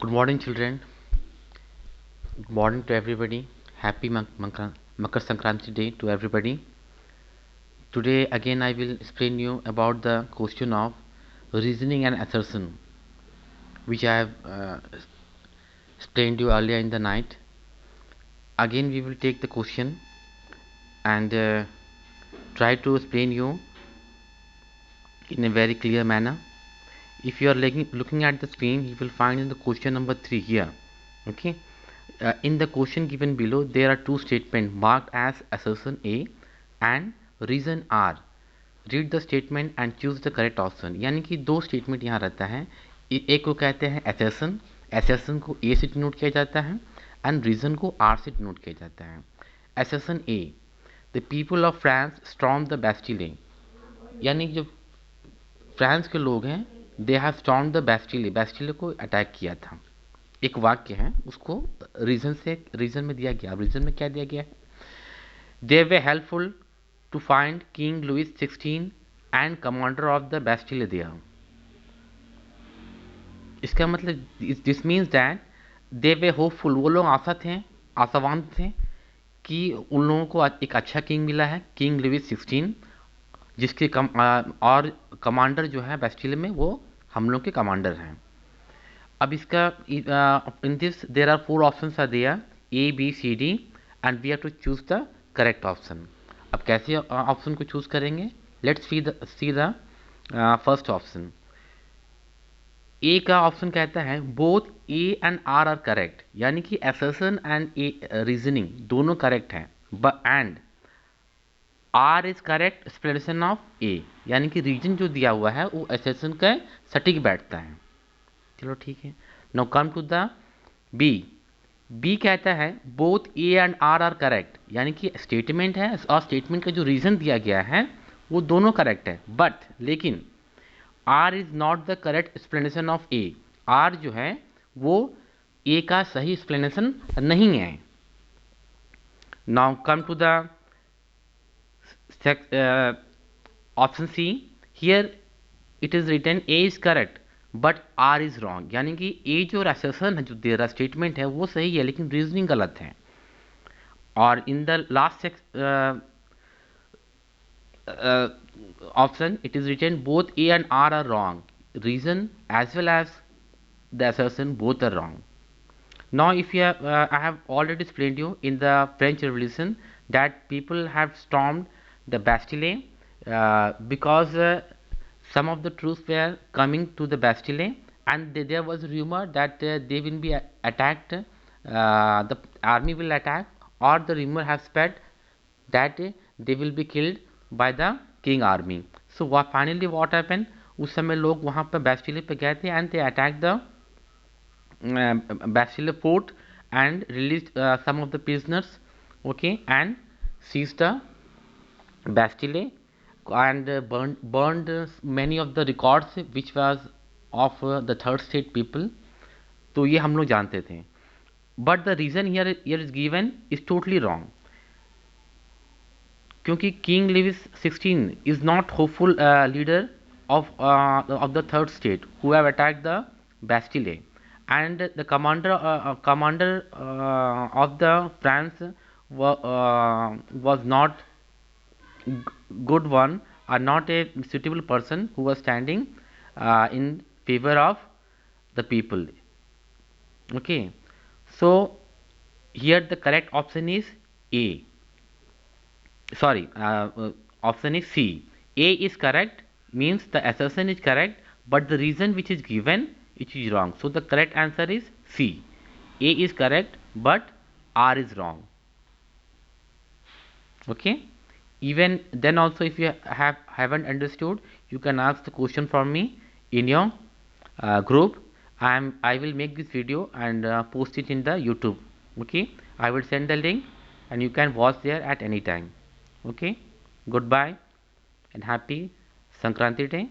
Good morning, children. Good morning to everybody. Happy Makar Sankranti day to everybody. Today, again, I will explain you about the question of reasoning and assertion, which I have explained you earlier in the night. Again, we will take the question and try to explain you in a very clear manner. If you are looking at the screen, you will find in the question number 3 here. Okay. In the question given below, there are two statements marked as assertion A and reason R. Read the statement and choose the correct option. यानी कि दो statement यहाँ रहता है। एक को कहते हैं एसेसन, एसेसन को ए से डिनोट किया जाता है एंड रीजन को आर से डिनोट किया जाता है। Assertion A, the people of France storm the Bastille, यानी जो फ्रांस के लोग हैं they have storm the Bastille, Bastille को अटैक किया था। एक वाक्य है, उसको रीजन में दिया गया। अब रीजन में क्या दिया गया है? दे वे helpful to find King Louis XVI and commander of the Bastille there. इसका मतलब this means that they were hopeful, वो लोग आशा थे, आशावान थे कि उन लोगों को एक अच्छा किंग मिला है, किंग लुइस 16, जिसके और कमांडर जो है बैस्टिल में वो हम लोग के कमांडर हैं। अब इसका in this there are 4 options are there, A, B, C, D and we have to choose the correct option. अब कैसे ऑप्शन को चूज करेंगे? Let's see the first option. A का ऑप्शन कहता है both A and R are correct, यानी कि assertion and A reasoning दोनों करेक्ट हैं, and R is correct explanation of A, यानी कि रीजन जो दिया हुआ है वो असर्शन का सटीक बैठता है। चलो ठीक है। Now come to the B. B कहता है both A and R correct, यानी कि स्टेटमेंट है और स्टेटमेंट का जो रीजन दिया गया है वो दोनों करेक्ट है, बट लेकिन R is not the correct explanation of A. R जो है वो ए का सही एक्सप्लेनेशन नहीं है। Now come to the option C. Here it is written A is correct but R is wrong, यानी कि ए जो असर्शन है, जो दे रहा स्टेटमेंट है वो सही है लेकिन रीजनिंग गलत है। और in the last option it is written both A and R wrong, reason as well as the assertion both are wrong. Now if you have, I have already explained you in the French Revolution that people have stormed the Bastille because some of the troops were coming to the Bastille and there was rumor that they will be attacked, the army will attack, or the rumor has spread that they will be killed by the king army. So finally what happened, उस समय लोग वहाँ पर Bastille पे गए थे and they attacked the Bastille fort and released some of the prisoners, okay, and seized the Bastille and burned many of the records which was of the third state people. तो ये हम लोग जानते थे, but the reason here is given is totally wrong, क्योंकि King Louis 16 is not hopeful leader of the third state who have attacked the Bastille, and the commander of the France was not good one, or not a suitable person who was standing in favor of the people. Okay, so here the correct option is A. Sorry, option is C. A is correct, means the assertion is correct, but the reason which is given it is wrong. So the correct answer is C. A is correct, but R is wrong. Okay. Even then also, if you haven't understood, you can ask the question from me in your group. I will make this video and post it in the YouTube. Okay. I will send the link and you can watch there at any time. Okay. Goodbye and happy Sankranti day.